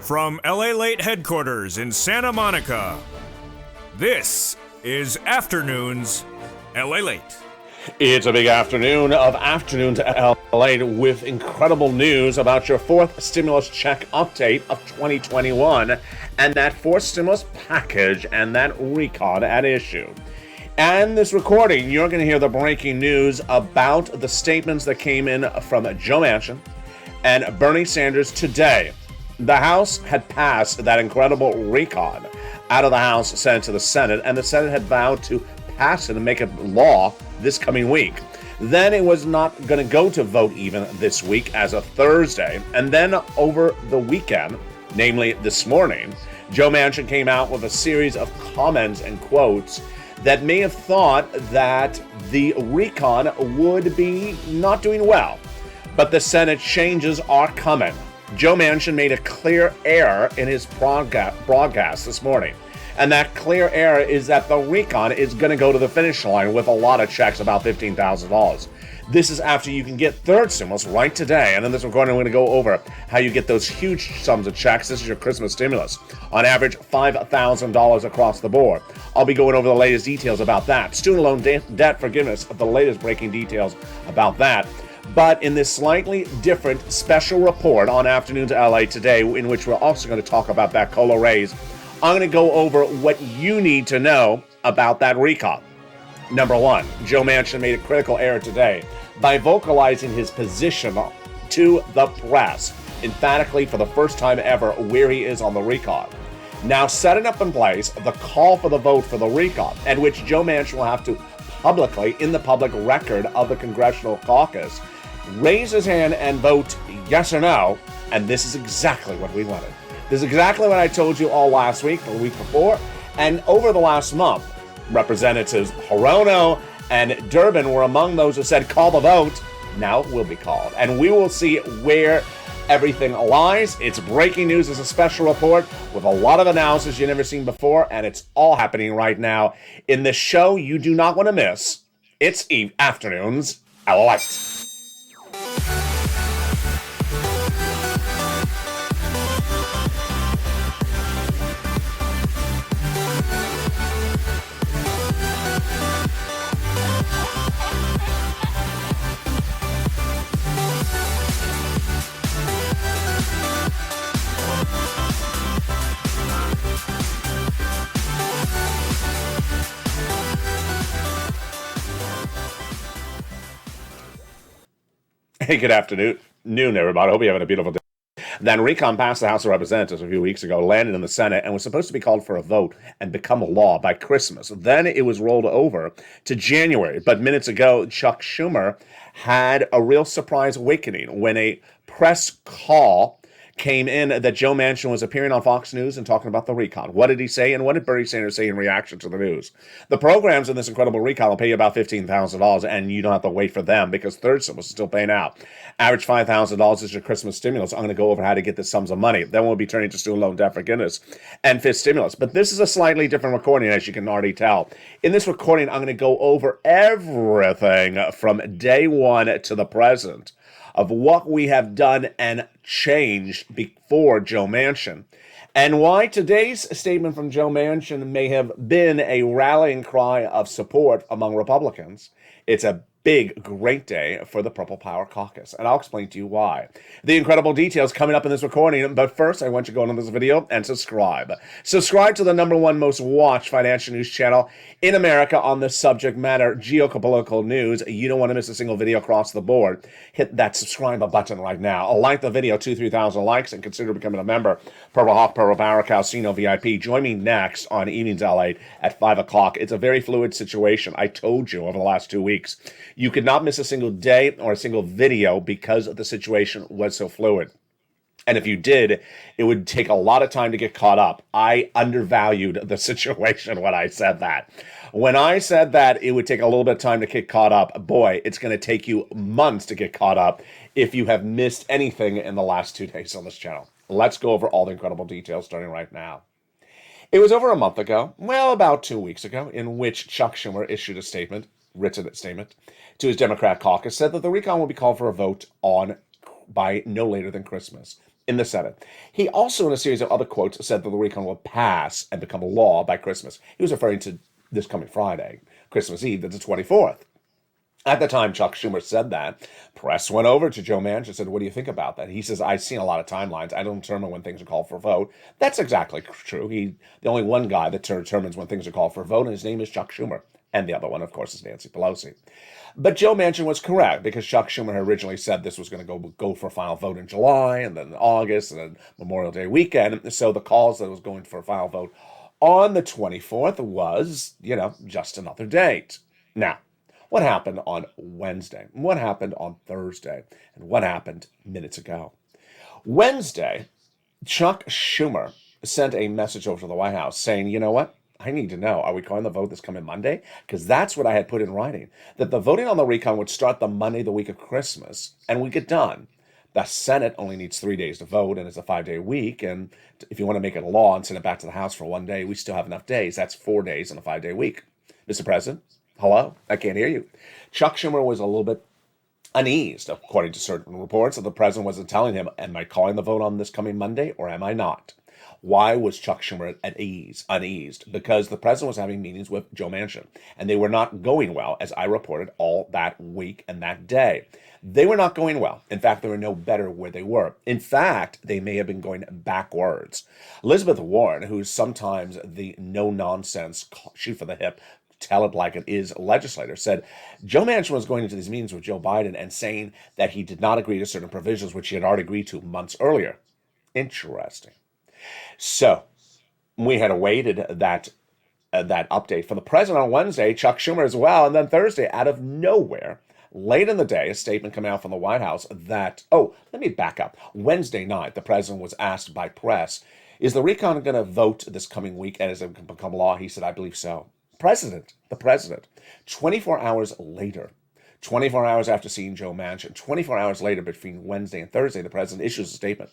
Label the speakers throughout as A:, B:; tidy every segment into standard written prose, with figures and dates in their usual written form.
A: From LALATE headquarters in Santa Monica, this is Afternoons LALATE.
B: It's a big afternoon of Afternoons LALATE with incredible news about your fourth stimulus check update of 2021 and that fourth stimulus package and that recon at issue. And this recording, you're going to hear the breaking news about the statements that came in from Joe Manchin and Bernie Sanders today. The House had passed that incredible recon out of the House, sent it to the Senate, and the Senate had vowed to pass it and make it law this coming week. Then it was not going to go to vote even this week as of Thursday. And then over the weekend, namely this morning, Joe Manchin came out with a series of comments and quotes that may have thought that the recon would be not doing well. But the Senate changes are coming. Joe Manchin made a clear error in his broadcast this morning. And that clear error is that the recon is going to go to the finish line with a lot of checks, about $15,000. This is after you can get third stimulus right today. And in this recording, we're going to go over how you get those huge sums of checks. This is your Christmas stimulus. On average, $5,000 across the board. I'll be going over the latest details about that. Student loan debt forgiveness, the latest breaking details about that. But in this slightly different special report on Afternoons LA today, in which we're also going to talk about that COLA raise, I'm going to go over what you need to know about that recon. Number one, Joe Manchin made a critical error today by vocalizing his position to the press, emphatically for the first time ever, where he is on the recon. Now setting up in place the call for the vote for the recon, at which Joe Manchin will have to publicly, in the public record of the Congressional Caucus, raise his hand and vote yes or no, and this is exactly what we wanted. This is exactly what I told you all last week, the week before, and over the last month. Representatives Hirono and Durbin were among those who said, call the vote. Now it will be called, and we will see where everything lies. It's breaking news. It's a special report with a lot of analysis you've never seen before, and it's all happening right now in this show you do not want to miss. It's Afternoons LALATE. Hey, good afternoon, everybody. I hope you're having a beautiful day. Then recon passed the House of Representatives a few weeks ago, landed in the Senate, and was supposed to be called for a vote and become a law by Christmas. Then it was rolled over to January. But minutes ago, Chuck Schumer had a real surprise awakening when a press call came in that Joe Manchin was appearing on Fox News and talking about the recon. What did he say, and what did Bernie Sanders say in reaction to the news? The programs in this incredible recon will pay you about $15,000, and you don't have to wait for them because third stimulus is still paying out. Average $5,000 is your Christmas stimulus. I'm going to go over how to get the sums of money. Then we'll be turning to student loan debt forgiveness and fifth stimulus. But this is a slightly different recording, as you can already tell. In this recording, I'm going to go over everything from day one to the present of what we have done and changed before Joe Manchin, and why today's statement from Joe Manchin may have been a rallying cry of support among Republicans. It's a big, great day for the Purple Power Caucus, and I'll explain to you why. The incredible details coming up in this recording, but first I want you to go into this video and subscribe. Subscribe to the #1 most watched financial news channel in America on the subject matter, geopolitical news. You don't want to miss a single video across the board. Hit that subscribe button right now. Like the video, 2,000-3,000 likes, and consider becoming a member. Purple Hawk, Purple Power, Calcino VIP. Join me next on Evenings LA at 5 o'clock. It's a very fluid situation. I told you over the last 2 weeks. You could not miss a single day or a single video because the situation was so fluid. And if you did, it would take a lot of time to get caught up. I undervalued the situation when I said that. When I said that it would take a little bit of time to get caught up, boy, it's going to take you months to get caught up if you have missed anything in the last 2 days on this channel. Let's go over all the incredible details starting right now. It was over a month ago, well, about 2 weeks ago, in which Chuck Schumer issued a statement, written statement, to his Democrat caucus, said that the recon will be called for a vote on by no later than Christmas in the Senate. He also, in a series of other quotes, said that the recon will pass and become a law by Christmas. He was referring to this coming Friday, Christmas Eve, that's the 24th. At the time Chuck Schumer said that, press went over to Joe Manchin and said, what do you think about that? He says, I've seen a lot of timelines. I don't determine when things are called for a vote. That's exactly true. The only one guy that determines when things are called for a vote, and his name is Chuck Schumer. And the other one, of course, is Nancy Pelosi. But Joe Manchin was correct, because Chuck Schumer had originally said this was going to go for a final vote in July, and then August, and then Memorial Day weekend. So the calls that it was going for a final vote on the 24th was, just another date. Now, what happened on Wednesday? What happened on Thursday? And what happened minutes ago? Wednesday, Chuck Schumer sent a message over to the White House saying, you know what? I need to know, are we calling the vote this coming Monday? Because that's what I had put in writing, that the voting on the recon would start the Monday, the week of Christmas, and we get done. The Senate only needs 3 days to vote, and it's a 5-day week. And if you want to make it a law and send it back to the House for 1 day, we still have enough days. That's 4 days in a 5-day week. Mr. President, hello? I can't hear you. Chuck Schumer was a little bit uneased, according to certain reports, that the president wasn't telling him, am I calling the vote on this coming Monday or am I not? Why was Chuck Schumer uneased? Because the president was having meetings with Joe Manchin, and they were not going well, as I reported all that week and that day. They were not going well. In fact, they were no better where they were. In fact, they may have been going backwards. Elizabeth Warren, who's sometimes the no-nonsense, shoot for the hip, tell it like it is legislator, said Joe Manchin was going into these meetings with Joe Biden and saying that he did not agree to certain provisions which he had already agreed to months earlier. Interesting. So we had awaited that update from the president on Wednesday, Chuck Schumer as well, and then Thursday, out of nowhere, late in the day, a statement came out from the White House that, let me back up. Wednesday night, the president was asked by press, is the recon going to vote this coming week and is it going to become law? He said, I believe so. The president, 24 hours later, 24 hours after seeing Joe Manchin, 24 hours later between Wednesday and Thursday, the president issues a statement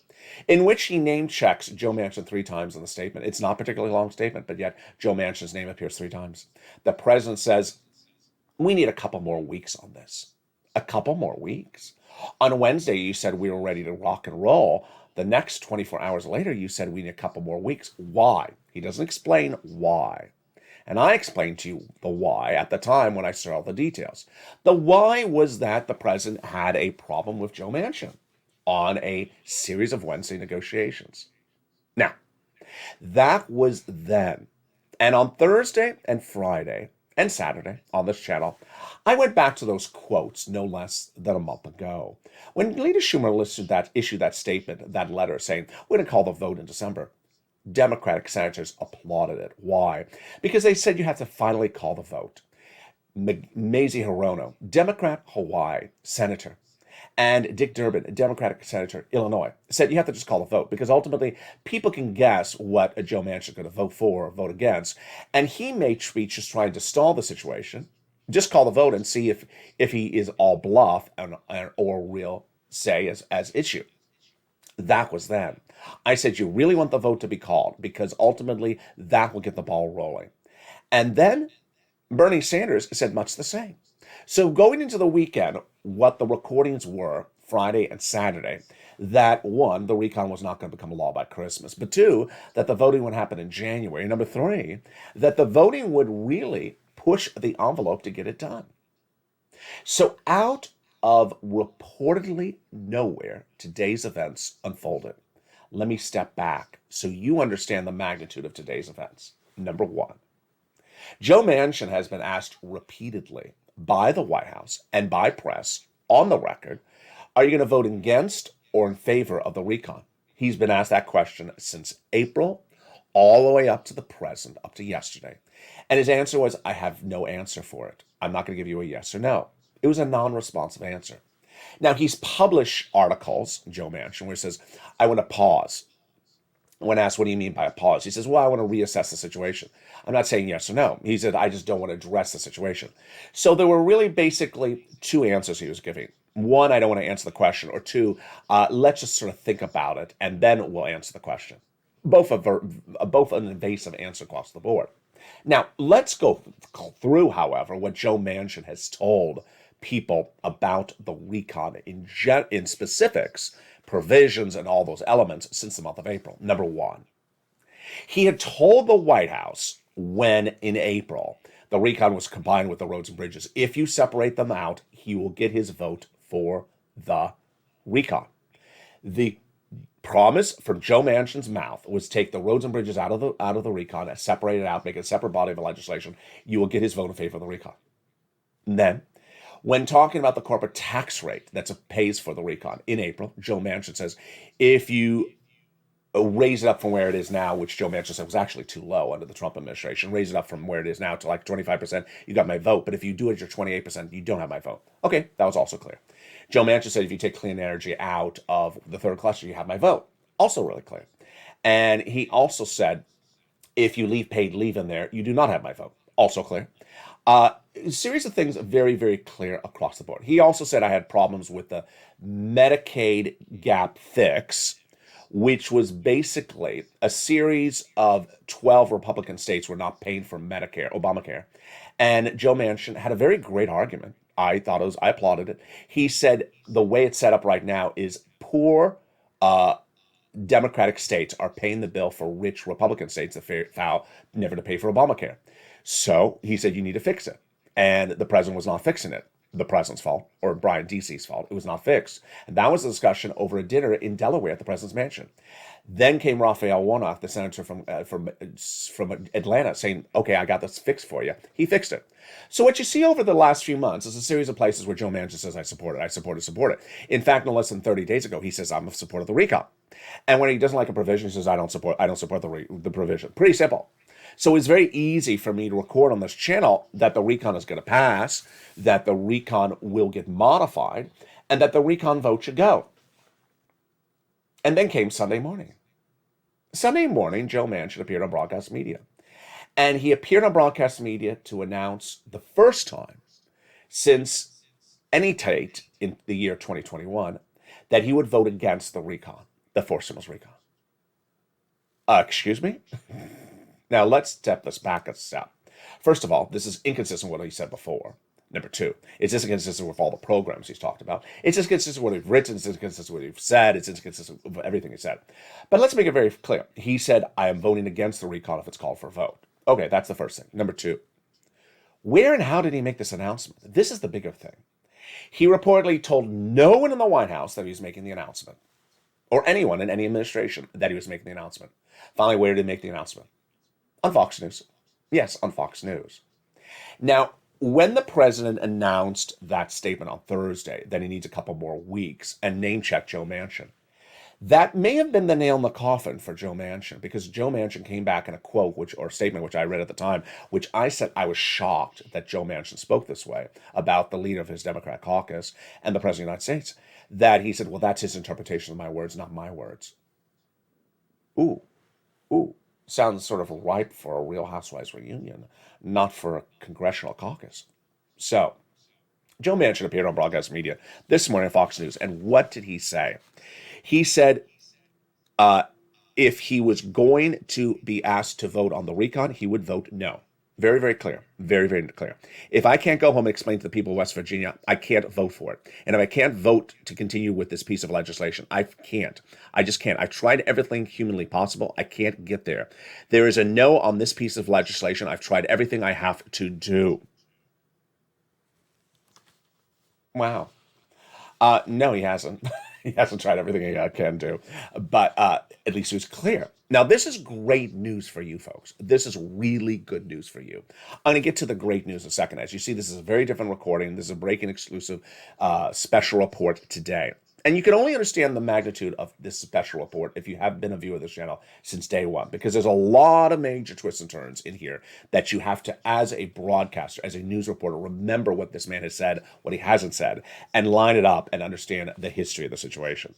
B: in which he name-checks Joe Manchin 3 times in the statement. It's not a particularly long statement, but yet Joe Manchin's name appears 3 times. The president says, we need a couple more weeks on this. A couple more weeks? On Wednesday, you said we were ready to rock and roll. The next 24 hours later, you said we need a couple more weeks. Why? He doesn't explain why. And I explained to you the why at the time when I saw all the details. The why was that the president had a problem with Joe Manchin on a series of Wednesday negotiations. Now, that was then. And on Thursday and Friday and Saturday on this channel, I went back to those quotes no less than a month ago. When Leader Schumer issued that statement, that letter saying, we're going to call the vote in December, Democratic senators applauded it. Why? Because they said you have to finally call the vote. Mazie Hirono, Democrat Hawaii senator, and Dick Durbin, Democratic senator, Illinois, said you have to just call the vote because ultimately people can guess what Joe Manchin is going to vote for or vote against. And he made speeches trying to stall the situation. Just call the vote and see if he is all bluff or real say as issue. That was then. I said, you really want the vote to be called because ultimately that will get the ball rolling. And then Bernie Sanders said much the same. So going into the weekend, what the recordings were Friday and Saturday, that 1, the recon was not going to become a law by Christmas, but 2, that the voting would happen in January. Number 3, that the voting would really push the envelope to get it done. So out of reportedly nowhere, today's events unfolded. Let me step back so you understand the magnitude of today's events. Number 1, Joe Manchin has been asked repeatedly by the White House and by press on the record, are you going to vote against or in favor of the recon? He's been asked that question since April all the way up to the present, up to yesterday. And his answer was, I have no answer for it. I'm not going to give you a yes or no. It was a non-responsive answer. Now, he's published articles, Joe Manchin, where he says, I want to pause. When asked, what do you mean by a pause? He says, well, I want to reassess the situation. I'm not saying yes or no. He said, I just don't want to address the situation. So there were really basically 2 answers he was giving. 1, I don't want to answer the question. Or 2, let's just sort of think about it, and then we'll answer the question. Both an evasive answer across the board. Now, let's go through, however, what Joe Manchin has told people about the recon in specifics, provisions, and all those elements since the month of April. Number one, he had told the White House when in April the recon was combined with the roads and bridges, if you separate them out, he will get his vote for the recon. The promise from Joe Manchin's mouth was take the roads and bridges out of the recon and separate it out, make it a separate body of legislation. You will get his vote in favor of the recon. And then, when talking about the corporate tax rate that pays for the recon in April, Joe Manchin says, if you raise it up from where it is now, which Joe Manchin said was actually too low under the Trump administration, raise it up from where it is now to like 25%, you got my vote. But if you do it at your 28%, you don't have my vote. Okay, that was also clear. Joe Manchin said if you take clean energy out of the third cluster, you have my vote. Also really clear. And he also said if you leave paid leave in there, you do not have my vote. Also clear. A series of things very, very clear across the board. He also said I had problems with the Medicaid gap fix, which was basically a series of 12 Republican states were not paying for Medicare, Obamacare. And Joe Manchin had a very great argument. I applauded it. He said the way it's set up right now is poor Democratic states are paying the bill for rich Republican states that vow never to pay for Obamacare. So he said you need to fix it. And the president was not fixing it. The president's fault, or Brian D.C.'s fault. It was not fixed. And that was a discussion over a dinner in Delaware at the president's mansion. Then came Raphael Warnock, the senator from Atlanta, saying, okay, I got this fixed for you. He fixed it. So what you see over the last few months is a series of places where Joe Manchin says, I support it. In fact, no less than 30 days ago, he says, I'm in support of the recon. And when he doesn't like a provision, he says, I don't support the provision. Pretty simple. So it's very easy for me to record on this channel that the recon is going to pass, that the recon will get modified, and that the recon vote should go. And then came Sunday morning. Sunday morning, Joe Manchin appeared on broadcast media. And he appeared on broadcast media to announce the first time since any date in the year 2021 that he would vote against the recon, the fourth stimulus recon. Excuse me? Now, let's step this back a step. First of all, this is inconsistent with what he said before. Number two, it's inconsistent with all the programs he's talked about. It's inconsistent with what he's written. It's inconsistent with what he's said. It's inconsistent with everything he said. But let's make it very clear. He said, I am voting against the recon if it's called for a vote. Okay, that's the first thing. Number two, where and how did he make this announcement? This is the bigger thing. He reportedly told no one in the White House that he was making the announcement, or anyone in any administration that he was making the announcement. Finally, where did he make the announcement? On Fox News. Yes, on Fox News. Now, when the president announced that statement on Thursday, that he needs a couple more weeks, and name-checked Joe Manchin, that may have been the nail in the coffin for Joe Manchin, because Joe Manchin came back in a quote, or statement, which I read at the time, which I said I was shocked that Joe Manchin spoke this way about the leader of his Democrat caucus and the president of the United States, that he said, well, that's his interpretation of my words, not my words. Ooh. Sounds sort of ripe for a Real Housewives reunion, not for a congressional caucus. So, Joe Manchin appeared on broadcast media this morning on Fox News, and what did he say? He said if he was going to be asked to vote on the recon, he would vote no. Very, very clear. Very, very clear. If I can't go home and explain to the people of West Virginia, I can't vote for it. And if I can't vote to continue with this piece of legislation, I can't. I just can't. I've tried everything humanly possible. I can't get there. There is a no on this piece of legislation. I've tried everything I have to do. Wow. No, he hasn't. He hasn't tried everything he can do. But at least it was clear. Now, this is great news for you folks. This is really good news for you. I'm going to get to the great news in a second. As you see, this is a very different recording. This is a breaking exclusive special report today. And you can only understand the magnitude of this special report if you have been a viewer of this channel since day one, because there's a lot of major twists and turns in here that you have to, as a broadcaster, as a news reporter, remember what this man has said, what he hasn't said, and line it up and understand the history of the situation.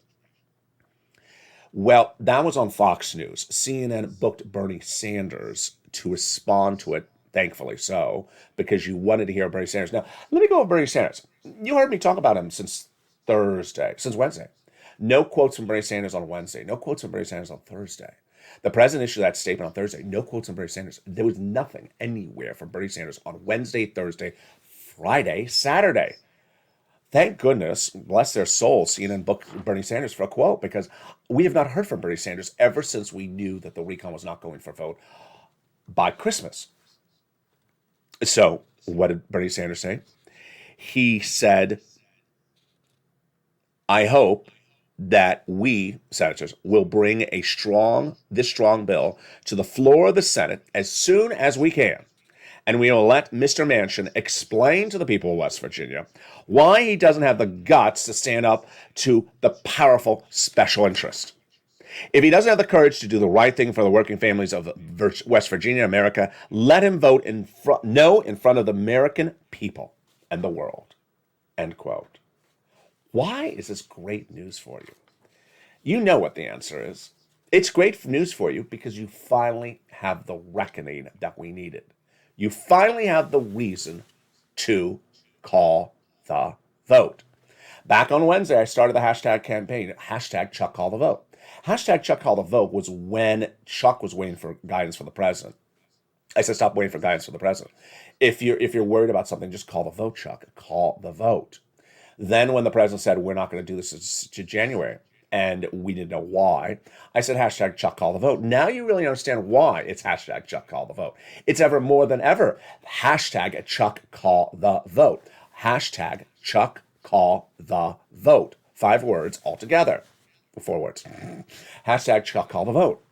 B: Well, that was on Fox News. CNN booked Bernie Sanders to respond to it, thankfully so, because you wanted to hear Bernie Sanders. Now, let me go over Bernie Sanders. You heard me talk about him since Wednesday. No quotes from Bernie Sanders on Wednesday. No quotes from Bernie Sanders on Thursday. The president issued that statement on Thursday. No quotes from Bernie Sanders. There was nothing anywhere from Bernie Sanders on Wednesday, Thursday, Friday, Saturday. Thank goodness, bless their souls, CNN booked Bernie Sanders for a quote, because we have not heard from Bernie Sanders ever since we knew that the recon was not going for a vote by Christmas. So what did Bernie Sanders say? He said, I hope that we, senators, will bring this strong bill to the floor of the Senate as soon as we can. And we will let Mr. Manchin explain to the people of West Virginia why he doesn't have the guts to stand up to the powerful special interest. If he doesn't have the courage to do the right thing for the working families of West Virginia, America, let him vote in front of the American people and the world. End quote. Why is this great news for you? You know what the answer is. It's great news for you because you finally have the reckoning that we needed. You finally have the reason to call the vote. Back on Wednesday, I started the hashtag campaign, hashtag Chuck Call the Vote. Hashtag Chuck Call the Vote was when Chuck was waiting for guidance from the president. I said, stop waiting for guidance from the president. If you're worried about something, just call the vote, Chuck. Call the vote. Then when the president said, we're not going to do this to January, and we didn't know why, I said, hashtag Chuck Call the Vote. Now you really understand why it's hashtag Chuck Call the Vote. It's ever more than ever. Hashtag Chuck Call the Vote. Hashtag Chuck Call the Vote. 5 words altogether. 4 words. Hashtag Chuck Call the Vote.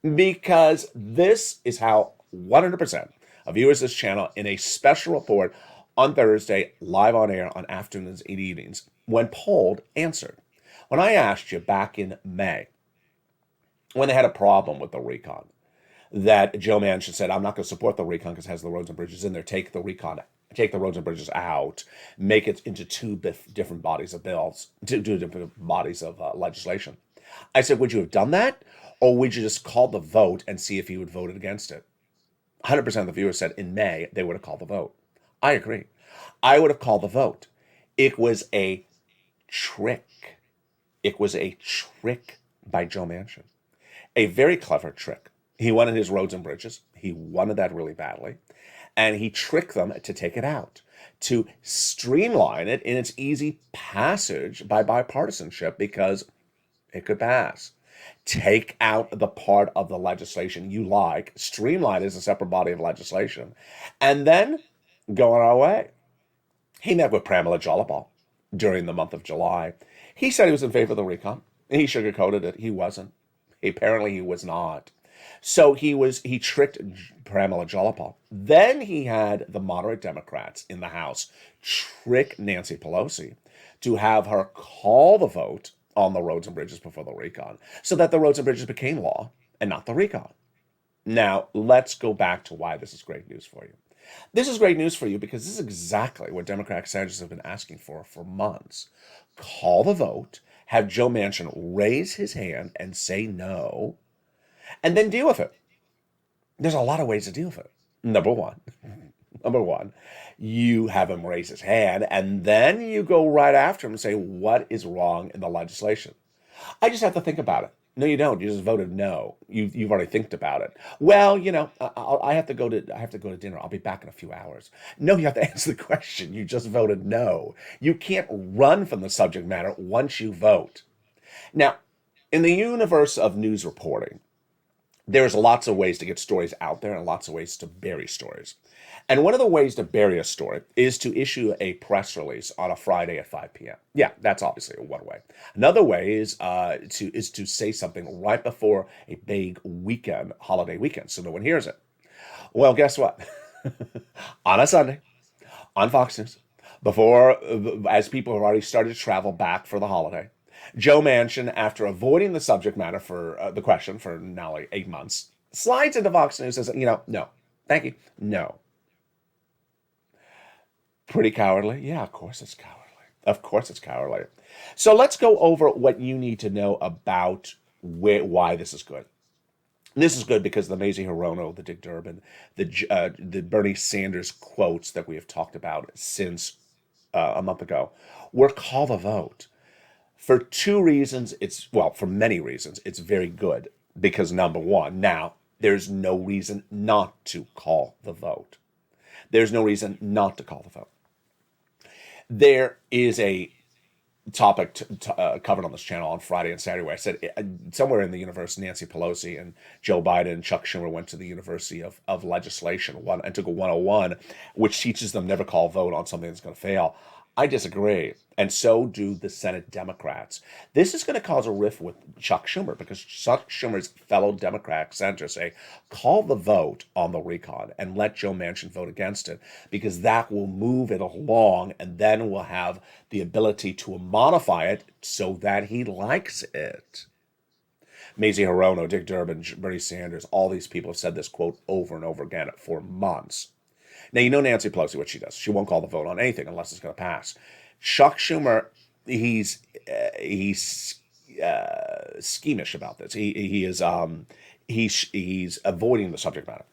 B: Because this is how 100% of viewers of this channel, in a special report on Thursday, live on air on afternoons and evenings, when polled, answered. When I asked you back in May, when they had a problem with the recon, that Joe Manchin said, I'm not going to support the recon because it has the roads and bridges in there, take the roads and bridges out, make it into 2 different bodies of bills, 2 different bodies of legislation. I said, would you have done that? Or would you just call the vote and see if he would vote against it? 100% of the viewers said in May they would have called the vote. I agree. I would have called the vote. It was a trick. It was a trick by Joe Manchin. A very clever trick. He wanted his roads and bridges. He wanted that really badly. And he tricked them to take it out, to streamline it in its easy passage by bipartisanship because it could pass. Take out the part of the legislation you like, streamline it as a separate body of legislation, and then go on our way. He met with Pramila Jayapal during the month of July. He said he was in favor of the recon. He sugarcoated it. He wasn't. Apparently he was not. So he tricked Pramila Jayapal. Then he had the moderate Democrats in the House trick Nancy Pelosi to have her call the vote on the roads and bridges before the recon, so that the roads and bridges became law and not the recon. Now, let's go back to why this is great news for you. This is great news for you because this is exactly what Democratic senators have been asking for months. Call the vote, have Joe Manchin raise his hand and say no, and then deal with it. There's a lot of ways to deal with it. Number one, you have him raise his hand, and then you go right after him and say, what is wrong in the legislation? I just have to think about it. No, you don't. You just voted no. You've already think about it. Well, I have to go to dinner. I'll be back in a few hours. No, you have to answer the question. You just voted no. You can't run from the subject matter once you vote. Now, in the universe of news reporting, there's lots of ways to get stories out there and lots of ways to bury stories. And one of the ways to bury a story is to issue a press release on a Friday at 5 p.m. Yeah, that's obviously one way. Another way is to say something right before a big weekend, holiday weekend, so no one hears it. Well, guess what? On a Sunday, on Fox News, as people have already started to travel back for the holiday, Joe Manchin, after avoiding the subject matter for the question for now like 8 months, slides into Fox News and says, no, thank you, no. Pretty cowardly? Yeah, of course it's cowardly. Of course it's cowardly. So let's go over what you need to know about why this is good. This is good because the Mazie Hirono, the Dick Durbin, the Bernie Sanders quotes that we have talked about since a month ago were call the vote. For 2 reasons, for many reasons, it's very good. Because number one, now, there's no reason not to call the vote. There's no reason not to call the vote. There is a topic covered on this channel on Friday and Saturday where I said somewhere in the universe, Nancy Pelosi and Joe Biden and Chuck Schumer went to the University of Legislation and took a 101, which teaches them never call a vote on something that's going to fail. I disagree, and so do the Senate Democrats. This is going to cause a rift with Chuck Schumer because Chuck Schumer's fellow Democrat senators say, call the vote on the recon and let Joe Manchin vote against it because that will move it along and then we'll have the ability to modify it so that he likes it. Mazie Hirono, Dick Durbin, Bernie Sanders, all these people have said this quote over and over again for months. Now, you know Nancy Pelosi, what she does. She won't call the vote on anything unless it's going to pass. Chuck Schumer, he's schemish about this. He's avoiding the subject matter.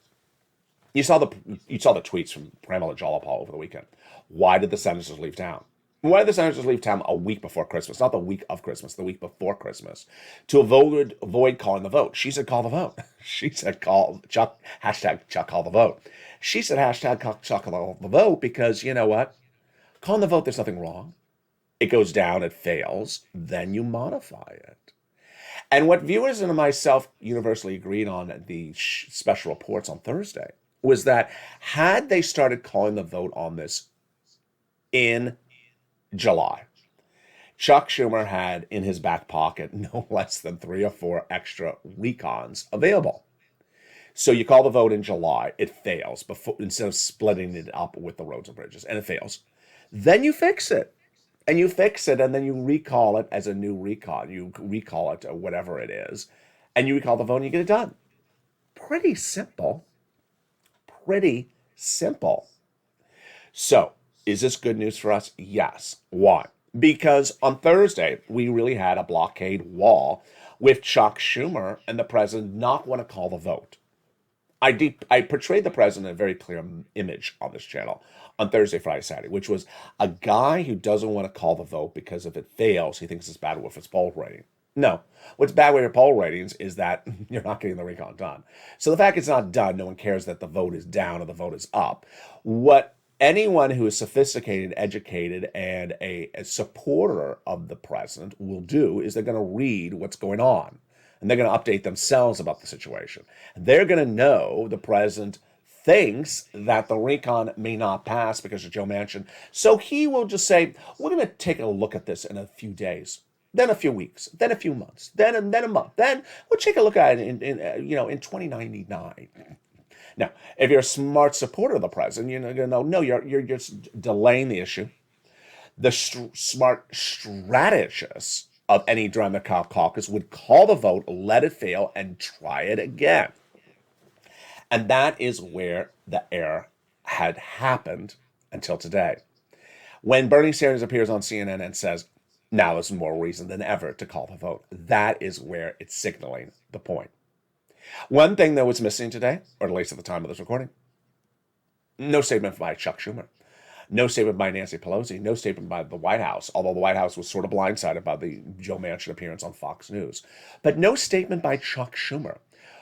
B: You saw the tweets from Pramila Jayapal over the weekend. Why did the senators leave town? Why did the senators leave town a week before Christmas? Not the week of Christmas, the week before Christmas, to avoid calling the vote. She said, call the vote. She said, hashtag Chuck call the vote. She said, hashtag Chuck call the vote because, you know what? Calling the vote, there's nothing wrong. It goes down, it fails, then you modify it. And what viewers and myself universally agreed on the special reports on Thursday was that had they started calling the vote on this in July, Chuck Schumer had in his back pocket no less than 3 or 4 extra recons available. So you call the vote in July, it fails instead of splitting it up with the roads and bridges, and it fails. Then you fix it. And you fix it, and then you recall it as a new recon. You recall it or whatever it is, and you recall the vote and you get it done. Pretty simple. Pretty simple. So, is this good news for us? Yes. Why? Because on Thursday, we really had a blockade wall with Chuck Schumer and the president not want to call the vote. I portrayed the president in a very clear image on this channel on Thursday, Friday, Saturday, which was a guy who doesn't want to call the vote because if it fails, he thinks it's bad with his poll rating. No. What's bad with your poll ratings is that you're not getting the recon done. So the fact it's not done, no one cares that the vote is down or the vote is up. What anyone who is sophisticated, educated, and a supporter of the president will do is they're going to read what's going on. And they're going to update themselves about the situation. They're going to know the president thinks that the recon may not pass because of Joe Manchin. So he will just say, we're going to take a look at this in a few days, then a few weeks, then a few months, then a month. Then we'll take a look at it in 2099. Now, if you're a smart supporter of the president, you're going to know, no, you're just delaying the issue. The smart strategist of any Democratic caucus would call the vote, let it fail, and try it again. And that is where the error had happened until today. When Bernie Sanders appears on CNN and says, now is more reason than ever to call the vote, that is where it's signaling the point. One thing that was missing today, or at least at the time of this recording, no statement by Chuck Schumer. No statement by Nancy Pelosi, no statement by the White House, although the White House was sort of blindsided by the Joe Manchin appearance on Fox News. But no statement by Chuck Schumer,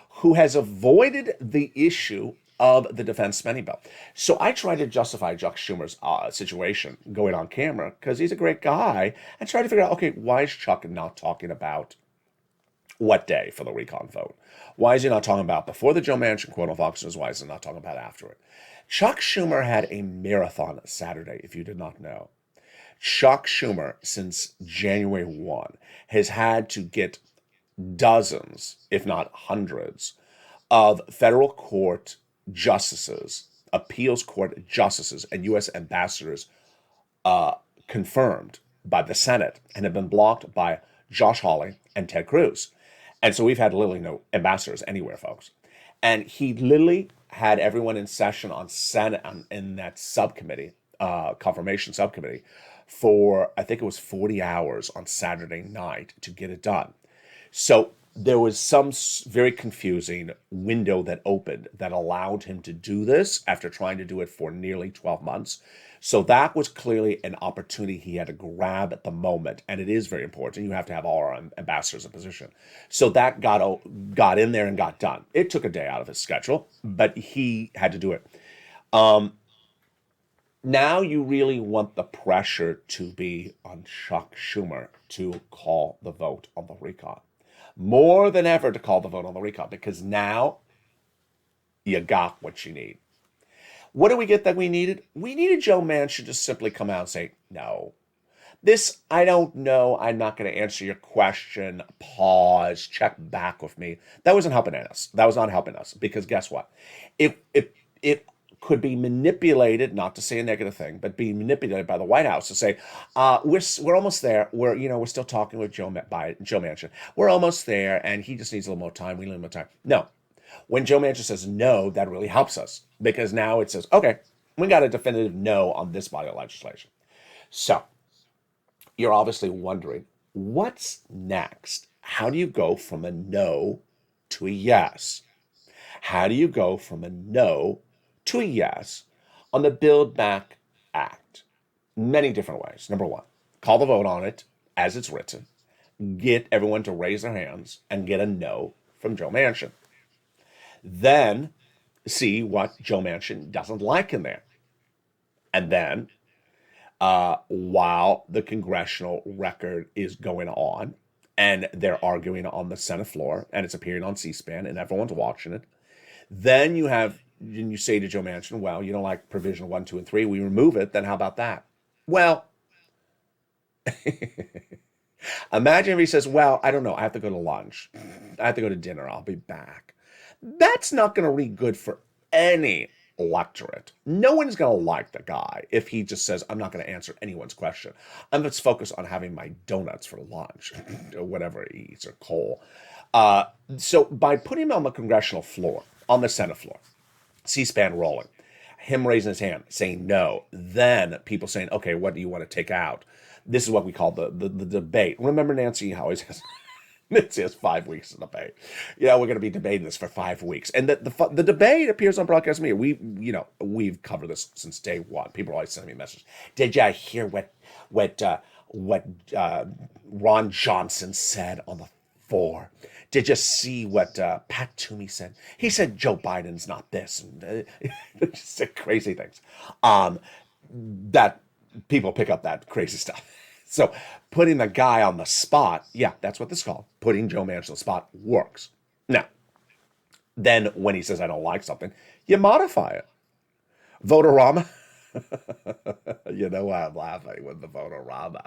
B: who has avoided the issue of the defense spending bill. So I tried to justify Chuck Schumer's situation going on camera because he's a great guy and try to figure out, okay, why is Chuck not talking about what day for the recon vote? Why is he not talking about before the Joe Manchin quote on Fox News? Why is he not talking about after it? Chuck Schumer had a marathon Saturday, if you did not know. Chuck Schumer, since January 1, has had to get dozens, if not hundreds, of federal court justices, appeals court justices, and U.S. ambassadors confirmed by the Senate and have been blocked by Josh Hawley and Ted Cruz. And so we've had literally no ambassadors anywhere, folks. And he literally had everyone in session on Senate in that subcommittee, confirmation subcommittee, for I think it was 40 hours on Saturday night to get it done. So there was some very confusing window that opened that allowed him to do this after trying to do it for nearly 12 months. So that was clearly an opportunity he had to grab at the moment. And it is very important. You have to have all our ambassadors in position. So that got in there and got done. It took a day out of his schedule, but he had to do it. Now you really want the pressure to be on Chuck Schumer to call the vote on the recon. More than ever to call the vote on the recon, because now you got what you need. What do we get that we needed? We needed Joe Manchin to simply come out and say, no. This, I don't know, I'm not going to answer your question, pause, check back with me. That wasn't helping us. That was not helping us, because guess what? It could be manipulated, not to say a negative thing, but being manipulated by the White House to say, we're almost there. We're still talking with Joe Manchin. We're almost there, and he just needs a little more time. We need a little more time. No. When Joe Manchin says no, that really helps us, because now it says, okay, we got a definitive no on this body of legislation. So you're obviously wondering, what's next? How do you go from a no to a yes? How do you go from a no to a yes on the Build Back Act? Many different ways. Number one, call the vote on it as it's written. Get everyone to raise their hands and get a no from Joe Manchin. Then see what Joe Manchin doesn't like in there. And then, while the congressional record is going on and they're arguing on the Senate floor and it's appearing on C-SPAN and everyone's watching it, then you say to Joe Manchin, well, you don't like provision 1, 2, and 3. We remove it. Then how about that? Well, imagine if he says, well, I don't know. I have to go to lunch. I have to go to dinner. I'll be back. That's not going to read good for any electorate. No one's going to like the guy if he just says, I'm not going to answer anyone's question. I'm just focused on having my donuts for lunch or whatever he eats, or coal. So by putting him on the congressional floor, on the Senate floor, C-SPAN rolling, him raising his hand, saying no, then people saying, okay, what do you want to take out? This is what we call the debate. Remember Nancy always has... Nancy has 5 weeks to debate. We're going to be debating this for 5 weeks. And the debate appears on broadcast media. We've covered this since day one. People are always sending me messages. Did you hear what Ron Johnson said on the floor? Did you see what Pat Toomey said? He said Joe Biden's not this. And just crazy things. That people pick up that crazy stuff. So putting the guy on the spot, yeah, that's what this is called. Putting Joe Manchin on the spot works. Now, then when he says, I don't like something, you modify it. Votorama. You know why I'm laughing with the Votorama.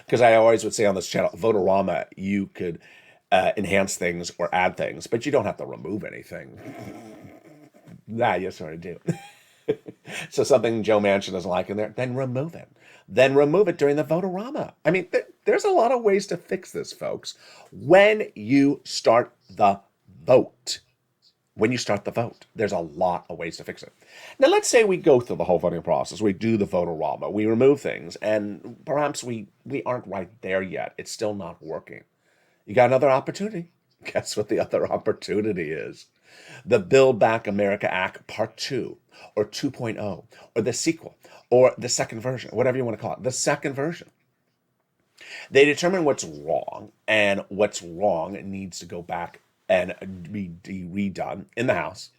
B: Because I always would say on this channel, Votorama, you could enhance things or add things, but you don't have to remove anything. Nah, you sort of do. So something Joe Manchin doesn't like in there, then remove it. Then remove it during the Votorama. I mean, there's a lot of ways to fix this, folks. When you start the vote, there's a lot of ways to fix it. Now, let's say we go through the whole voting process. We do the Votorama. We remove things, and perhaps we aren't right there yet. It's still not working. You got another opportunity. Guess what the other opportunity is? The Build Back America Act Part 2, or 2.0, or the sequel, or the second version, whatever you want to call it, the second version. They determine what's wrong, and what's wrong needs to go back and be redone in the House,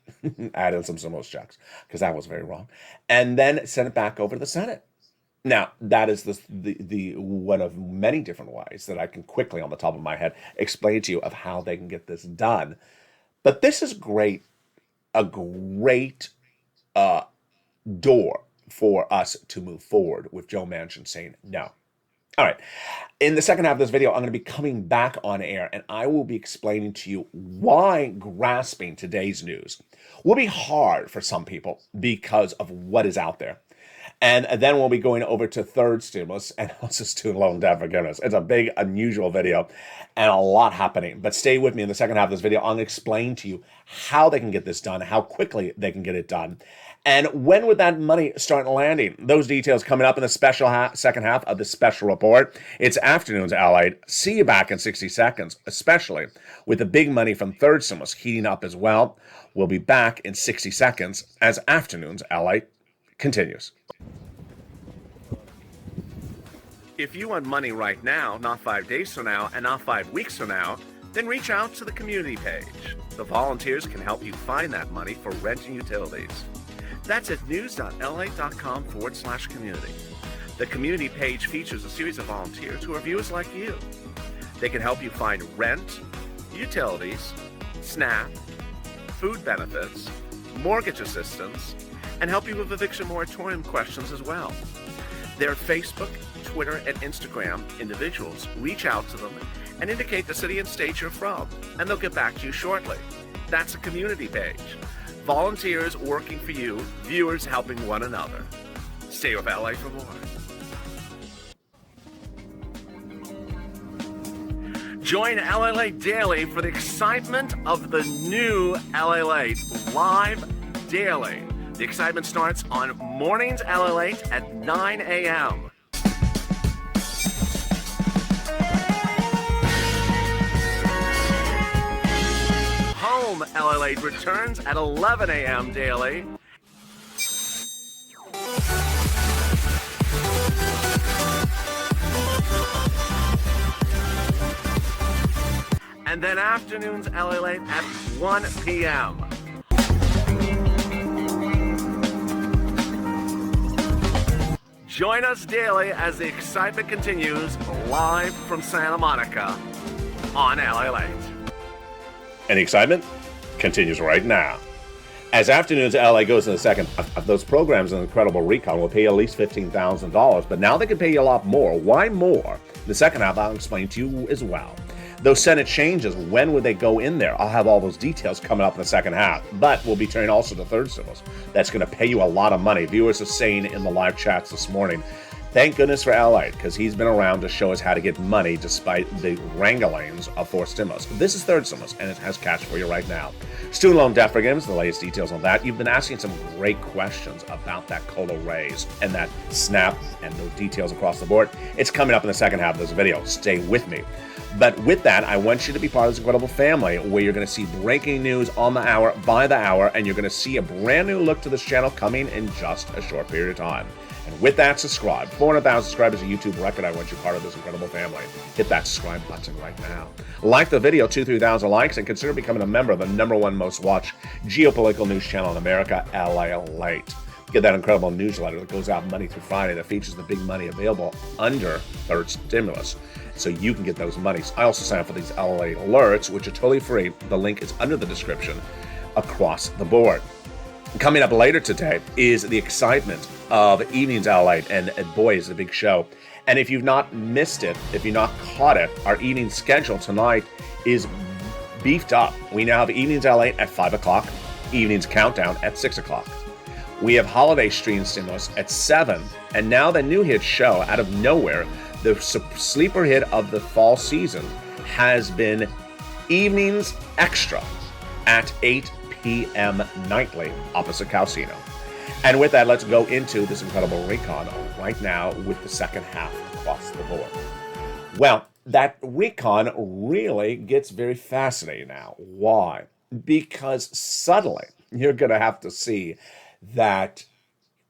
B: add in some stimulus checks, because that was very wrong, and then send it back over to the Senate. Now, that is the one of many different ways that I can quickly, on the top of my head, explain to you of how they can get this done. But this is a great door for us to move forward with Joe Manchin saying no. All right. In the second half of this video, I'm going to be coming back on air, and I will be explaining to you why grasping today's news will be hard for some people because of what is out there. And then we'll be going over to third stimulus and also student loan debt forgiveness. It's a big, unusual video and a lot happening. But stay with me in the second half of this video. I'm going to explain to you how they can get this done, how quickly they can get it done, and when would that money start landing. Those details coming up in the special second half of the special report. It's Afternoons LALATE. See you back in 60 seconds, especially with the big money from third stimulus heating up as well. We'll be back in 60 seconds as Afternoons LALATE continues. If you want money right now, not 5 days from now, and not 5 weeks from now, then reach out to the community page. The volunteers can help you find that money for rent and utilities. That's at news.la.com/community. The community page features a series of volunteers who are viewers like you. They can help you find rent, utilities, SNAP, food benefits, mortgage assistance, and help you with eviction moratorium questions as well. Their Facebook, Twitter, and Instagram individuals reach out to them and indicate the city and state you're from, and they'll get back to you shortly. That's a community page. Volunteers working for you, viewers helping one another. Stay with LA for more. Join LALATE Daily for the excitement of the new LALATE live daily. The excitement starts on mornings LALATE at 9 a.m. Home LALATE returns at 11 a.m. daily. And then afternoons LALATE at 1 p.m. Join us daily as the excitement continues live from Santa Monica on LALATE. And the excitement continues right now. As Afternoons LA goes in the second half, those programs in Incredible Recon will pay you at least $15,000, but now they can pay you a lot more. Why more? In the second half, I'll explain to you as well. Those Senate changes, when would they go in there? I'll have all those details coming up in the second half. But we'll be turning also to third stimulus. That's going to pay you a lot of money. Viewers are saying in the live chats this morning, thank goodness for LALATE, because he's been around to show us how to get money despite the wranglings of fourth stimulus. This is third stimulus, and it has cash for you right now. Student loan debt forgiveness, the latest details on that. You've been asking some great questions about that COLA raise and that SNAP and those details across the board. It's coming up in the second half of this video. Stay with me. But with that, I want you to be part of this incredible family where you're going to see breaking news on the hour, by the hour, and you're going to see a brand new look to this channel coming in just a short period of time. And with that, subscribe. 400,000 subscribers, a YouTube record. I want you part of this incredible family. Hit that subscribe button right now. Like the video, 2,000-3,000 likes, and consider becoming a member of the #1 most watched geopolitical news channel in America, LALATE. Get that incredible newsletter that goes out Monday through Friday that features the big money available under third stimulus. So you can get those monies. I also sign up for these LALATE alerts, which are totally free. The link is under the description across the board. Coming up later today is the excitement of Evenings LALATE, and boy, is it a big show. And if you've not missed it, if you've not caught it, our evening schedule tonight is beefed up. We now have Evenings LALATE at 5 o'clock, Evenings Countdown at 6 o'clock. We have Holiday Stream Stimulus at 7, and now the new hit show out of nowhere, the sleeper hit of the fall season, has been Evenings Extra at 8 p.m. nightly opposite Calcino. And with that, let's go into this incredible recon right now with the second half across the board. Well, that recon really gets very fascinating now. Why? Because suddenly you're going to have to see that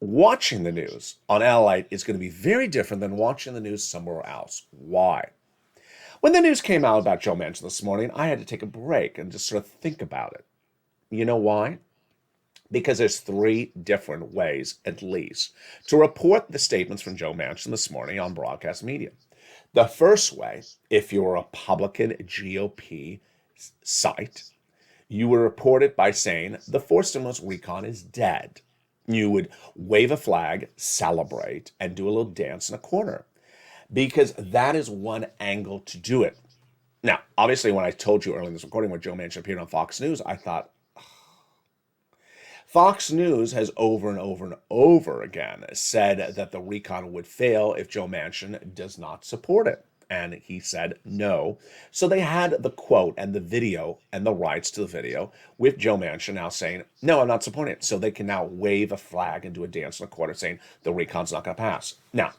B: watching the news on LALATE is going to be very different than watching the news somewhere else. Why? When the news came out about Joe Manchin this morning, I had to take a break and just sort of think about it. You know why? Because there's three different ways, at least, to report the statements from Joe Manchin this morning on broadcast media. The first way, if you're a Republican GOP site, you would report it by saying the fourth stimulus recon is dead. You would wave a flag, celebrate, and do a little dance in a corner, because that is one angle to do it. Now, obviously, when I told you earlier in this recording when Joe Manchin appeared on Fox News, I thought, Fox News has over and over and over again said that the recon would fail if Joe Manchin does not support it. And he said no. So they had the quote and the video and the rights to the video with Joe Manchin now saying, no, I'm not supporting it. So they can now wave a flag and do a dance in a quarter saying the recon's not going to pass. Now,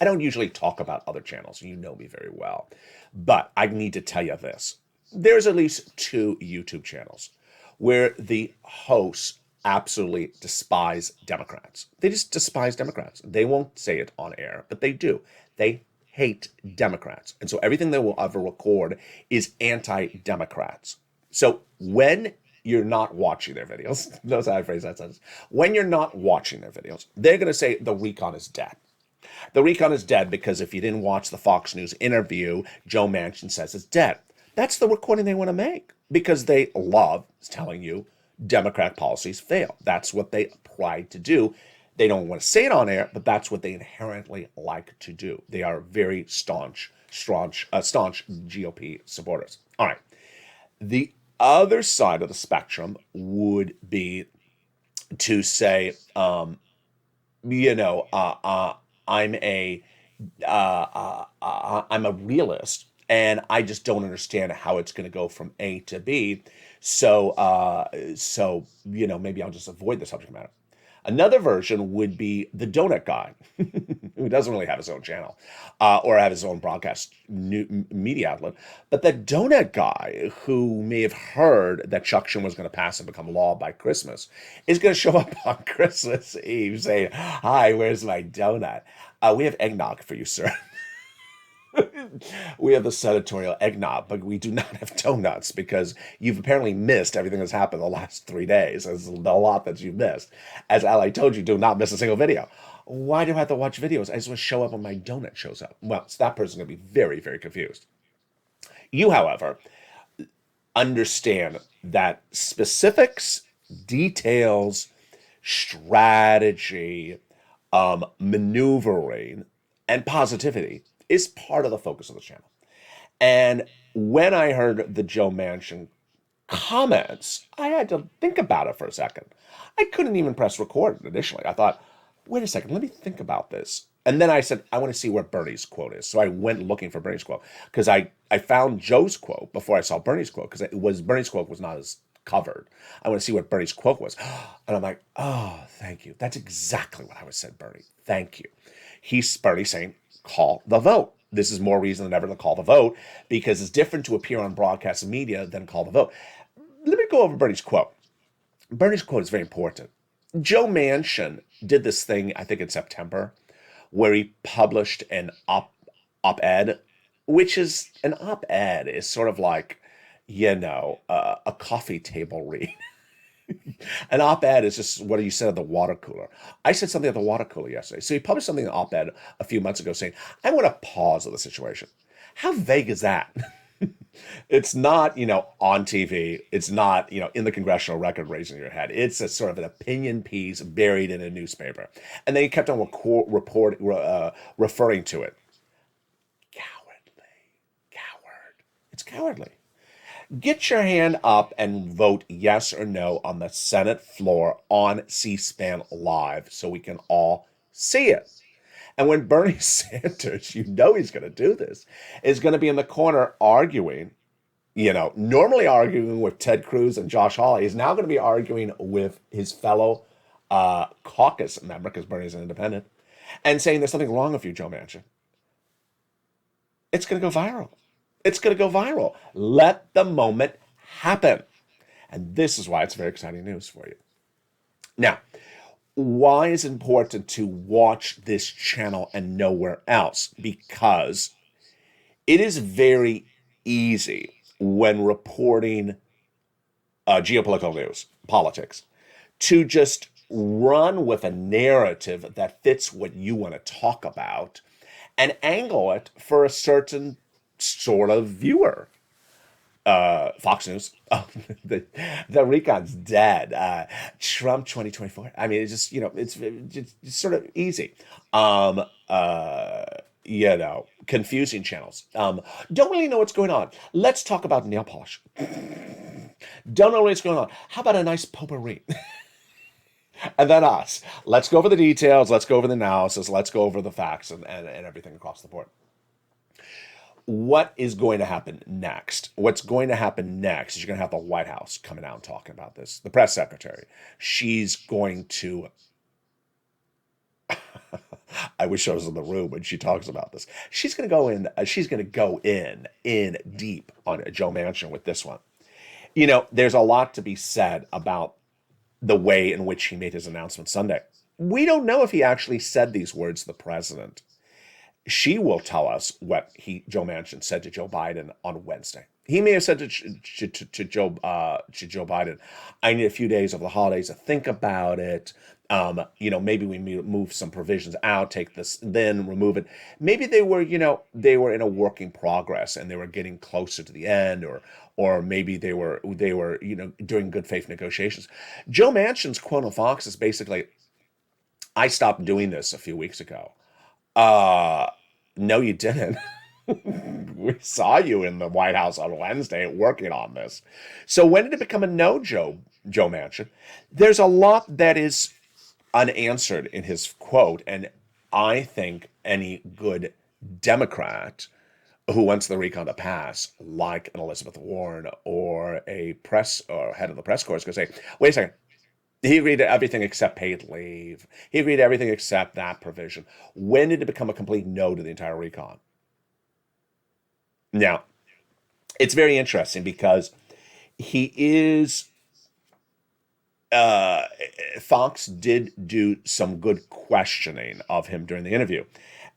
B: I don't usually talk about other channels. You know me very well. But I need to tell you this. There's at least 2 YouTube channels where the hosts absolutely despise Democrats. They just despise Democrats. They won't say it on air, but they do. They hate Democrats. And so everything they will ever record is anti-Democrats. So when you're not watching their videos. Notice how I phrase that sentence. When you're not watching their videos, they're going to say the recon is dead. The recon is dead because if you didn't watch the Fox News interview, Joe Manchin says it's dead. That's the recording they want to make because they love telling you Democratic policies fail. That's what they pride to do. They don't want to say it on air, but that's what they inherently like to do. They are very staunch GOP supporters. All right. The other side of the spectrum would be to say, I'm a realist, and I just don't understand how it's going to go from A to B. So maybe I'll just avoid the subject matter. Another version would be the donut guy, who doesn't really have his own channel or have his own broadcast media outlet. But the donut guy, who may have heard that Chuck Schumer was going to pass and become law by Christmas, is going to show up on Christmas Eve saying, "Hi, where's my donut? We have eggnog for you, sir." We have the senatorial eggnog, but we do not have donuts because you've apparently missed everything that's happened the last 3 days. There's a lot that you've missed. As Ali told you, do not miss a single video. Why do I have to watch videos? I just want to show up when my donut shows up. Well, so that person's going to be very, very confused. You, however, understand that specifics, details, strategy, maneuvering, and positivity is part of the focus of the channel. And when I heard the Joe Manchin comments, I had to think about it for a second. I couldn't even press record initially. I thought, wait a second, let me think about this. And then I said, I want to see where Bernie's quote is. So I went looking for Bernie's quote because I found Joe's quote before I saw Bernie's quote because Bernie's quote was not as covered. I want to see what Bernie's quote was. And I'm like, oh, thank you. That's exactly what I would said, Bernie. Thank you. Bernie saying, call the vote. This is more reason than ever to call the vote because it's different to appear on broadcast media than call the vote. Let me go over Bernie's quote. Bernie's quote is very important. Joe Manchin did this thing, I think in September, where he published an op-ed, which is an op-ed is sort of like, a coffee table read. An op-ed is just what you said at the water cooler. I said something at the water cooler yesterday. So he published something in an op-ed a few months ago saying, I want to pause of the situation. How vague is that? It's not, on TV. It's not, in the congressional record raising your head. It's a sort of an opinion piece buried in a newspaper. And then he kept on referring to it. Coward. It's cowardly. Get your hand up and vote yes or no on the Senate floor on C-SPAN Live so we can all see it. And when Bernie Sanders, he's going to do this, is going to be in the corner arguing, normally arguing with Ted Cruz and Josh Hawley, he's now going to be arguing with his fellow caucus member, because Bernie's an independent, and saying there's something wrong with you, Joe Manchin. It's going to go viral. It's going to go viral. Let the moment happen. And this is why it's very exciting news for you. Now, why is it important to watch this channel and nowhere else? Because it is very easy when reporting geopolitical news, politics, to just run with a narrative that fits what you want to talk about and angle it for a certain sort of viewer. Fox News, the recon's dead. Trump 2024. I mean, it's just, it's sort of easy. Confusing channels. Don't really know what's going on. Let's talk about nail polish. Don't know what's going on. How about a nice potpourri? And then us. Let's go over the details. Let's go over the analysis. Let's go over the facts and everything across the board. What is going to happen next? What's going to happen next is you're going to have the White House coming out and talking about this. The press secretary. She's going to... I wish I was in the room when she talks about this. She's going to go in. She's going to go in deep on Joe Manchin with this one. There's a lot to be said about the way in which he made his announcement Sunday. We don't know if he actually said these words to the president. She will tell us what Joe Manchin said to Joe Biden on Wednesday. He may have said to Joe Biden, "I need a few days over the holidays to think about it. Maybe we move some provisions out, take this, then remove it." Maybe they were in a working progress and they were getting closer to the end, or maybe they were doing good faith negotiations. Joe Manchin's quote on Fox is basically, "I stopped doing this a few weeks ago." Uh, no, you didn't. We saw you in the White House on Wednesday working on this. So when did it become a no, Joe Manchin? There's a lot that is unanswered in his quote, and I think any good Democrat who wants the recon to pass, like an Elizabeth Warren or a press or head of the press corps, is going to say, "Wait a second. He agreed to everything except paid leave. He agreed to everything except that provision." When did it become a complete no to the entire recon? Now, it's very interesting because he is uh, Fox did do some good questioning of him during the interview,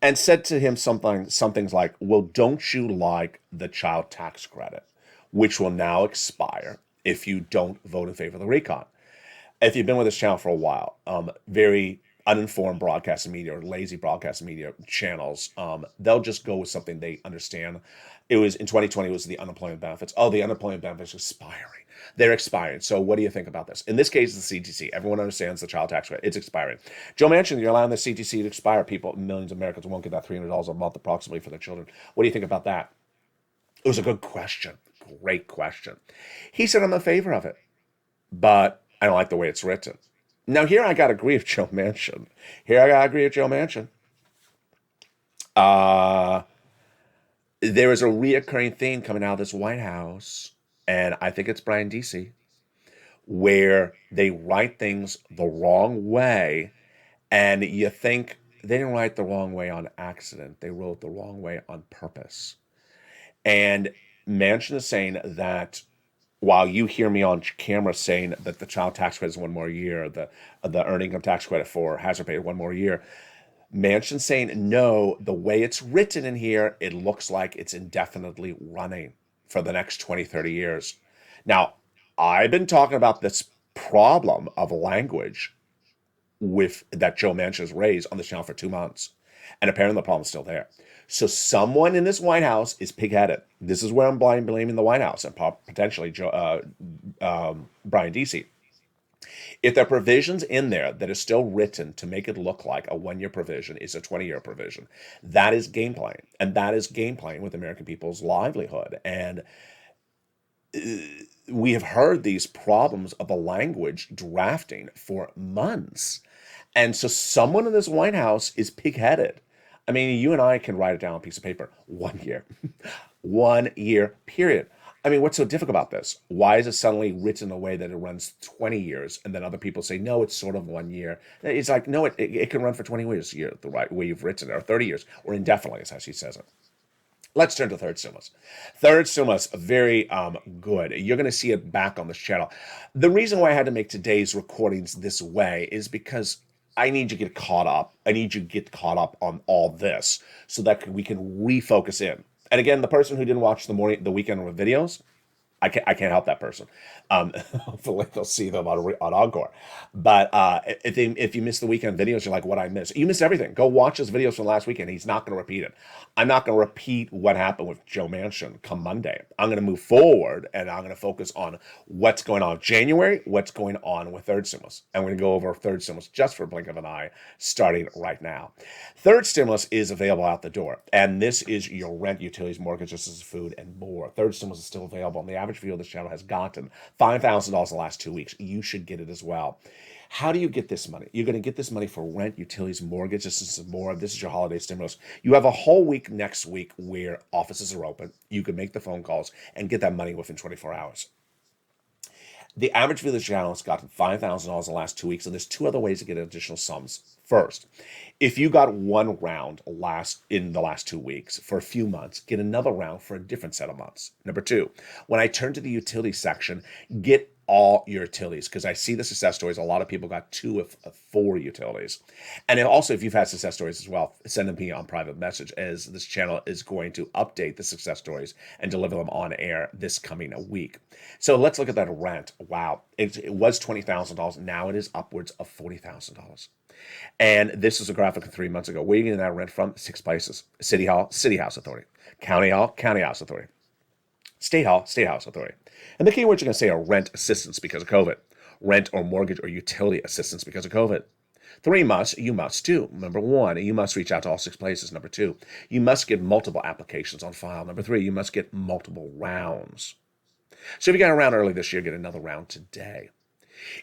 B: and said to him some things like, "Well, don't you like the child tax credit, which will now expire if you don't vote in favor of the recon?" If you've been with this channel for a while, very uninformed broadcast media or lazy broadcast media channels, they'll just go with something they understand. It was in 2020, it was the unemployment benefits. Oh, the unemployment benefits are expiring. They're expiring. So what do you think about this? In this case, the CTC. Everyone understands the child tax credit. It's expiring. Joe Manchin, you're allowing the CTC to expire. Millions of Americans won't get that $300 a month approximately for their children. What do you think about that? It was a good question. Great question. He said, "I'm in favor of it, but I don't like the way it's written." Now, here I got to agree with Joe Manchin. Uh, there is a reoccurring theme coming out of this White House, and I think it's Brian DC, where they write things the wrong way, and you think they didn't write the wrong way on accident. They wrote the wrong way on purpose. And Manchin is saying that while you hear me on camera saying that the child tax credit is one more year, the earned income tax credit for hazard pay one more year, Manchin saying no, the way it's written in here, it looks like it's indefinitely running for the next 20, 30 years. Now, I've been talking about this problem of language with that Joe Manchin has raised on this channel for 2 months, and apparently the problem's still there. So someone in this White House is pig-headed. This is where I'm blaming the White House and potentially Brian DC. If there are provisions in there that are still written to make it look like a one-year provision is a 20-year provision, that is game playing, and that is game playing with American people's livelihood. And we have heard these problems of the language drafting for months. And so someone in this White House is pig-headed. I mean, you and I can write it down on a piece of paper. 1 year. 1 year, period. I mean, what's so difficult about this? Why is it suddenly written in a way that it runs 20 years? And then other people say, no, it's sort of 1 year. It's like, no, it can run for 20 years, the right way you've written it, or 30 years, or indefinitely, is how she says it. Let's turn to third stimulus. Third stimulus, very good. You're going to see it back on this channel. The reason why I had to make today's recordings this way is because I need you to get caught up. I need you to get caught up on all this so that we can refocus in. And again, the person who didn't watch the weekend videos, I can't help that person. Hopefully they'll see them on Encore. But if you miss the weekend videos, you're like, what I missed? You missed everything. Go watch his videos from last weekend. He's not going to repeat it. I'm not going to repeat what happened with Joe Manchin come Monday. I'm going to move forward, and I'm going to focus on what's going on in January, what's going on with third stimulus. And we're going to go over third stimulus just for a blink of an eye, starting right now. Third stimulus is available out the door, and this is your rent, utilities, mortgages, food, and more. Third stimulus is still available, and the average viewer of this channel has gotten $5,000 the last 2 weeks. You should get it as well. How do you get this money? You're going to get this money for rent, utilities, mortgages, and more. This is your holiday stimulus. You have a whole week next week where offices are open. You can make the phone calls and get that money within 24 hours. The average viewer of this channel has gotten $5,000 the last 2 weeks, and there's two other ways to get additional sums. First, if you got one round in the last 2 weeks for a few months, get another round for a different set of months. Number two, when I turn to the utility section, get all your utilities, because I see the success stories. A lot of people got 2 of 4 utilities. And then also, if you've had success stories as well, send them to me on private message, as this channel is going to update the success stories and deliver them on air this coming week. So let's look at that rent. Wow. It was $20,000. Now it is upwards of $40,000. And this is a graphic of 3 months ago. Where are you getting that rent from? 6 places. City Hall, City House Authority. County Hall, County House Authority. State Hall, State House Authority. And the key words you're going to say are rent assistance because of COVID, rent or mortgage or utility assistance because of COVID. 3 must, you must do. Number 1, you must reach out to all 6 places. Number 2, you must get multiple applications on file. Number 3, you must get multiple rounds. So if you got a round early this year, get another round today.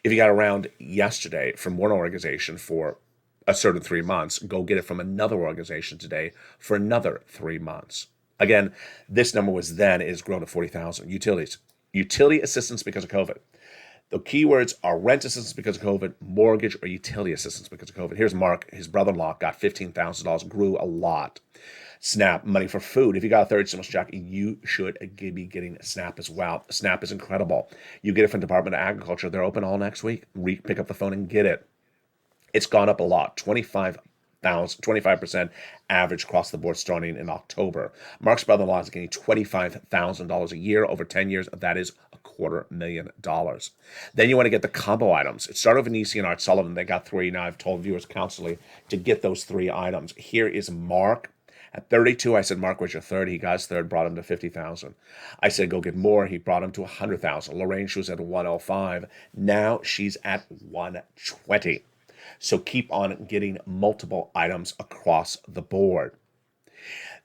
B: If you got a round yesterday from one organization for a certain 3 months, go get it from another organization today for another 3 months. Again, this number was then, it has grown to 40,000. Utilities. Utility assistance because of COVID. The keywords are rent assistance because of COVID, mortgage or utility assistance because of COVID. Here's Mark, his brother-in-law, got $15,000, grew a lot. SNAP, money for food. If you got a third stimulus check, you should be getting SNAP as well. SNAP is incredible. You get it from Department of Agriculture. They're open all next week. Pick up the phone and get it. It's gone up a lot, 25% average across the board starting in October. Mark's brother-in-law is getting $25,000 a year over 10 years. That is $250,000. Then you want to get the combo items. It started with Nisi and Art Sullivan. They got 3. Now I've told viewers constantly to get those 3 items. Here is Mark. At 32, I said, Mark, where's your third? He got his third, brought him to 50,000. I said, go get more. He brought him to 100,000. Lorraine, she was at 105. Now she's at 120. So keep on getting multiple items across the board.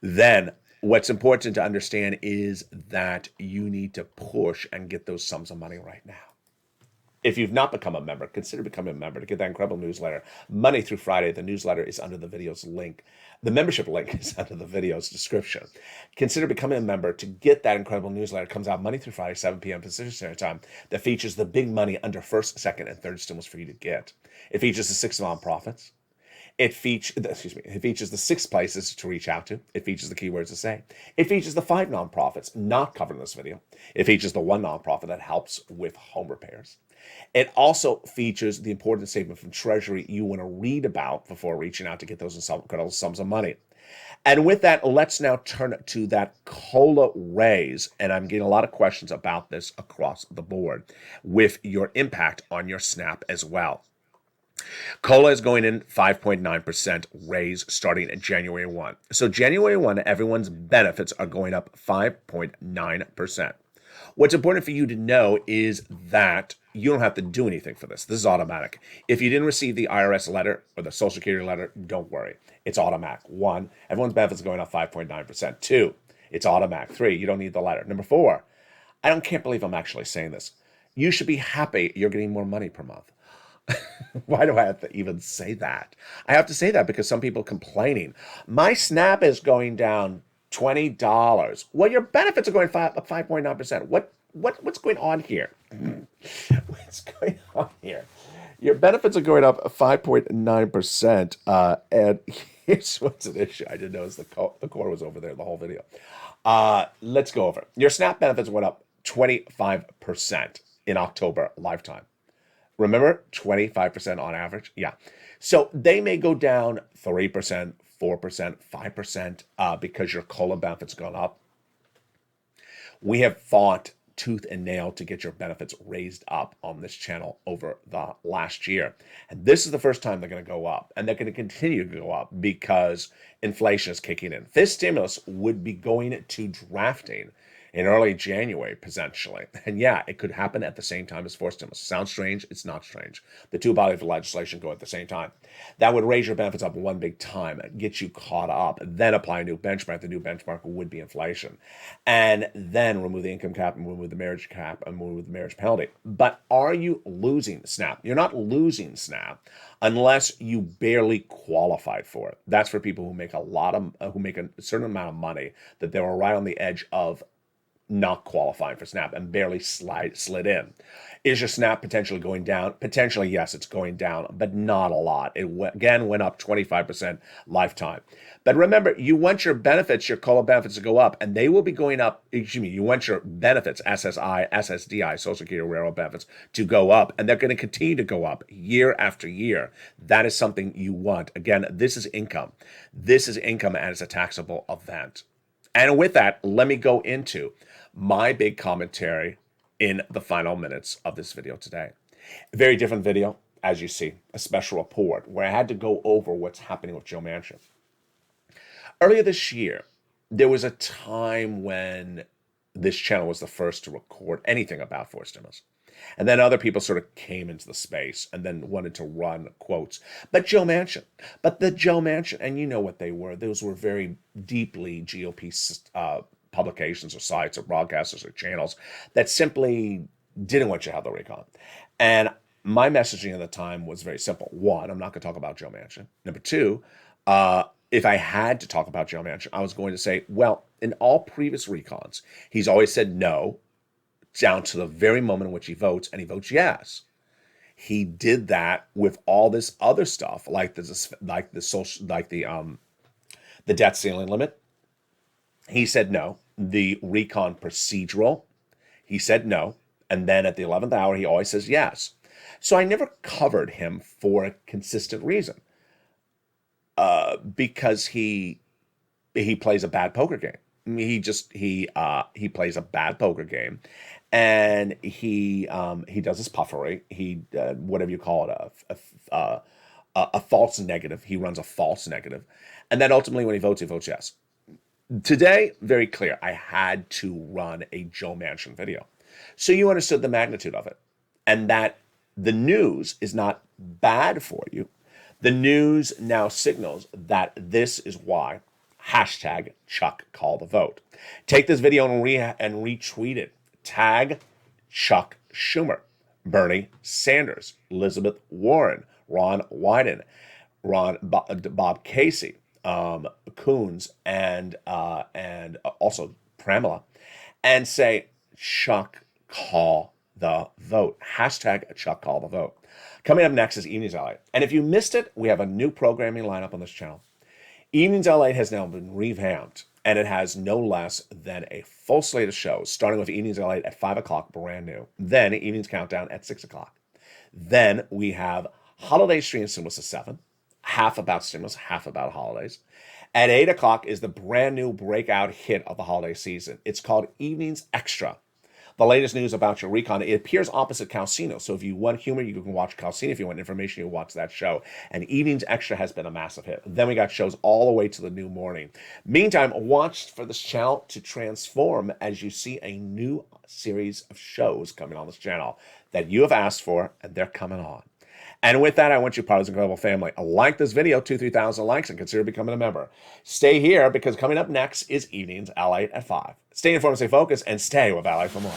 B: Then what's important to understand is that you need to push and get those sums of money right now. If you've not become a member, consider becoming a member to get that incredible newsletter. Monday through Friday, the newsletter is under the video's link. The membership link is under the video's description. Consider becoming a member to get that incredible newsletter. It comes out Monday through Friday, 7 p.m. Pacific Standard Time, that features the big money under first, second, and third stimulus for you to get. It features the 6 nonprofits. It features the 6 places to reach out to. It features the keywords to say. It features the 5 nonprofits not covered in this video. It features the 1 nonprofit that helps with home repairs. It also features the important statement from Treasury you want to read about before reaching out to get those incredible sums of money. And with that, let's now turn to that COLA raise. And I'm getting a lot of questions about this across the board with your impact on your SNAP as well. COLA is going in 5.9% raise starting at January 1. So January 1, everyone's benefits are going up 5.9%. What's important for you to know is that you don't have to do anything for this. This is automatic. If you didn't receive the IRS letter or the Social Security letter, don't worry. It's automatic. 1, everyone's benefits are going up 5.9%. 2, it's automatic. 3, you don't need the letter. Number 4, can't believe I'm actually saying this. You should be happy you're getting more money per month. Why do I have to even say that? I have to say that because some people complaining, my SNAP is going down $20. Well, your benefits are going up 5.9%. What's going on here? What's going on here? Your benefits are going up 5.9%. And here's what's an issue. I didn't notice the core was over there the whole video. Let's go over it. Your SNAP benefits went up 25% in October lifetime. Remember, 25% on average? Yeah. So they may go down 3%, 4%, 5% because your COLA benefits gone up. We have fought tooth and nail to get your benefits raised up on this channel over the last year. And this is the first time they're going to go up. And they're going to continue to go up because inflation is kicking in. This stimulus would be going to drafting in early January, potentially. And yeah, it could happen at the same time as 4 stimulus. Sounds strange? It's not strange. The 2 bodies of legislation go at the same time. That would raise your benefits up one big time, get you caught up, then apply a new benchmark. The new benchmark would be inflation. And then remove the income cap and remove the marriage cap and remove the marriage penalty. But are you losing SNAP? You're not losing SNAP unless you barely qualified for it. That's for people who make who make a certain amount of money that they were right on the edge of not qualifying for SNAP and barely slid in. Is your SNAP potentially going down? Potentially, yes, it's going down, but not a lot. It again went up 25% lifetime. But remember, you want your benefits, your COLA benefits to go up, and they will be going up. Excuse me, you want your benefits, SSI, SSDI, Social Security Railroad benefits, to go up, and they're going to continue to go up year after year. That is something you want. Again, this is income. This is income as a taxable event. And with that, let me go into my big commentary in the final minutes of this video today. A very different video, as you see, a special report where I had to go over what's happening with Joe Manchin. Earlier this year, there was a time when this channel was the first to record anything about forced stimulus. And then other people sort of came into the space and then wanted to run quotes. But the Joe Manchin, and you know what they were. Those were very deeply GOP publications or sites or broadcasters or channels that simply didn't want you to have the RECON. And my messaging at the time was very simple. One, I'm not going to talk about Joe Manchin. Number two, if I had to talk about Joe Manchin, I was going to say, well, in all previous RECONs, he's always said no, down to the very moment in which he votes, and he votes yes. He did that with all this other stuff, like the debt ceiling limit. He said no. The RECON procedural, he said no. And then at the 11th hour, he always says yes. So I never covered him for a consistent reason. Because he plays a bad poker game. He plays a bad poker game, and he does his puffery. He whatever you call it, a false negative. He runs a false negative, and then ultimately when he votes yes. Today, very clear. I had to run a Joe Manchin video, so you understood the magnitude of it, and that the news is not bad for you. The news now signals that this is why hashtag Chuck call the vote. Take this video and retweet it. Tag Chuck Schumer, Bernie Sanders, Elizabeth Warren, Ron Wyden, Bob Casey, Coons, and also Pramila, and say Chuck call the vote. Hashtag Chuck call the vote. Coming up next is Evenings LA. And if you missed it, we have a new programming lineup on this channel. Evenings LA has now been revamped, and it has no less than a full slate of shows, starting with Evenings LA at 5 o'clock, brand new. Then Evenings Countdown at 6 o'clock. Then we have Holiday Stream Stimulus at 7, half about stimulus, half about holidays. At 8 o'clock is the brand new breakout hit of the holiday season. It's called Evenings Extra. The latest news about your RECON. It appears opposite Calcino. So if you want humor, you can watch Calcino. If you want information, you watch that show. And Evenings Extra has been a massive hit. Then we got shows all the way to the new morning. Meantime, watch for this channel to transform as you see a new series of shows coming on this channel that you have asked for, and they're coming on. And with that, I want you part of this incredible family. Like this video, 3,000 likes, and consider becoming a member. Stay here, because coming up next is Evenings LA at 5. Stay informed, stay focused, and stay with LA for more.